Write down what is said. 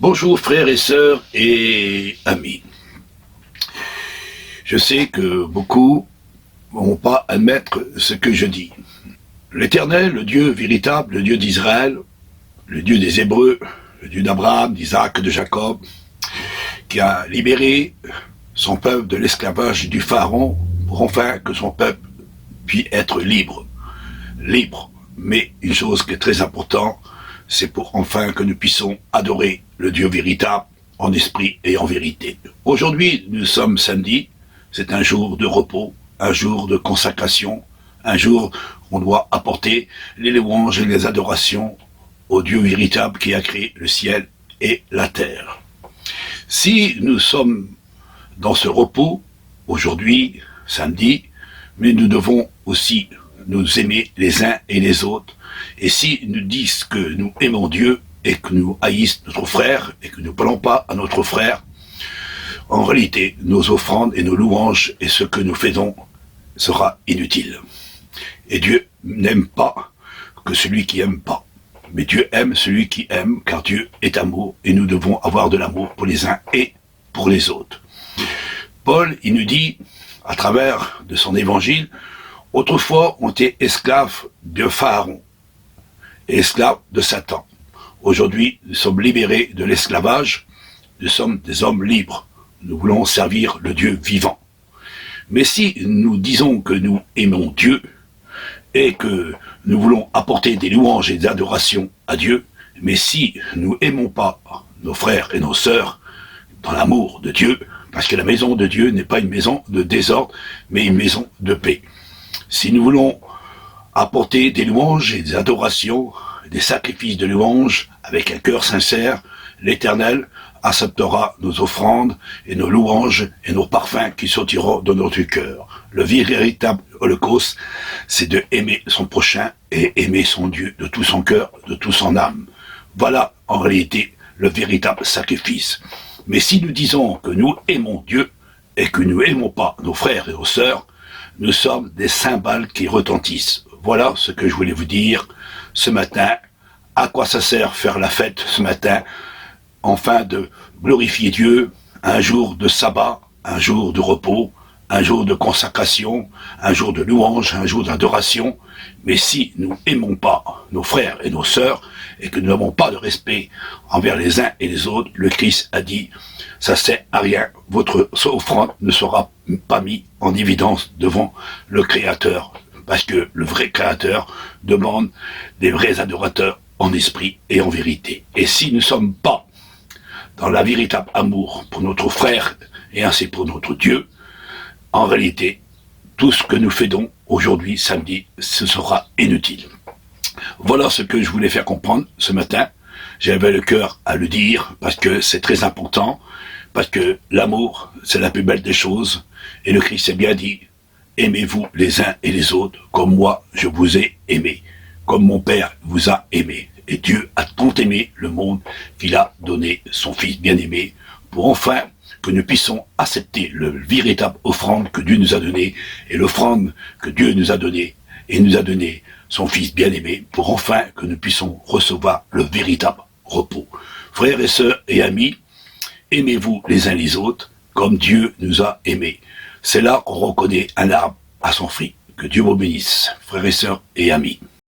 Bonjour frères et sœurs et amis. Je sais que beaucoup ne vont pas admettre ce que je dis. L'Éternel, le Dieu véritable, le Dieu d'Israël, le Dieu des Hébreux, le Dieu d'Abraham, d'Isaac, de Jacob, qui a libéré son peuple de l'esclavage du Pharaon pour enfin que son peuple puisse être libre. Libre. Mais une chose qui est très importante, c'est pour enfin que nous puissions adorer le Dieu véritable en esprit et en vérité. Aujourd'hui, nous sommes samedi, c'est un jour de repos, un jour de consacration, un jour où on doit apporter les louanges et les adorations au Dieu véritable qui a créé le ciel et la terre. Si nous sommes dans ce repos, aujourd'hui, samedi, mais nous devons aussi nous aimer les uns et les autres. Et si nous disons que nous aimons Dieu et que nous haïssons notre frère et que nous ne parlons pas à notre frère, en réalité, nos offrandes et nos louanges et ce que nous faisons sera inutile. Et Dieu n'aime pas que celui qui aime pas. Mais Dieu aime celui qui aime, car Dieu est amour et nous devons avoir de l'amour pour les uns et pour les autres. Paul, il nous dit, à travers de son évangile, autrefois, on était esclaves de Pharaon, esclaves de Satan. Aujourd'hui, nous sommes libérés de l'esclavage, nous sommes des hommes libres. Nous voulons servir le Dieu vivant. Mais si nous disons que nous aimons Dieu et que nous voulons apporter des louanges et des adorations à Dieu, mais si nous aimons pas nos frères et nos sœurs dans l'amour de Dieu, parce que la maison de Dieu n'est pas une maison de désordre, mais une maison de paix. Si nous voulons apporter des louanges et des adorations, des sacrifices de louanges avec un cœur sincère, l'Éternel acceptera nos offrandes et nos louanges et nos parfums qui sortiront de notre cœur. Le véritable holocauste, c'est de aimer son prochain et aimer son Dieu de tout son cœur, de toute son âme. Voilà en réalité le véritable sacrifice. Mais si nous disons que nous aimons Dieu et que nous n'aimons pas nos frères et nos sœurs, nous sommes des cymbales qui retentissent. Voilà ce que je voulais vous dire ce matin. À quoi ça sert faire la fête ce matin, enfin de glorifier Dieu, un jour de sabbat, un jour de repos, un jour de consacration, un jour de louange, un jour d'adoration. Mais si nous n'aimons pas nos frères et nos sœurs, et que nous n'avons pas de respect envers les uns et les autres, le Christ a dit, ça sert à rien, votre offrande ne sera pas mise en évidence devant le Créateur, parce que le vrai Créateur demande des vrais adorateurs en esprit et en vérité. Et si nous ne sommes pas dans la véritable amour pour notre frère et ainsi pour notre Dieu, en réalité, tout ce que nous faisons aujourd'hui, samedi, ce sera inutile. Voilà ce que je voulais faire comprendre ce matin. J'avais le cœur à le dire parce que c'est très important, parce que l'amour, c'est la plus belle des choses. Et le Christ a bien dit, aimez-vous les uns et les autres comme moi je vous ai aimé, comme mon Père vous a aimé. Et Dieu a tant aimé le monde qu'il a donné son Fils bien-aimé pour enfin que nous puissions accepter le véritable offrande que Dieu nous a donnée et l'offrande que Dieu nous a donnée et nous a donné son Fils bien-aimé pour enfin que nous puissions recevoir le véritable repos. Frères et sœurs et amis, aimez-vous les uns les autres comme Dieu nous a aimés. C'est là qu'on reconnaît un arbre à son fruit. Que Dieu vous bénisse, frères et sœurs et amis.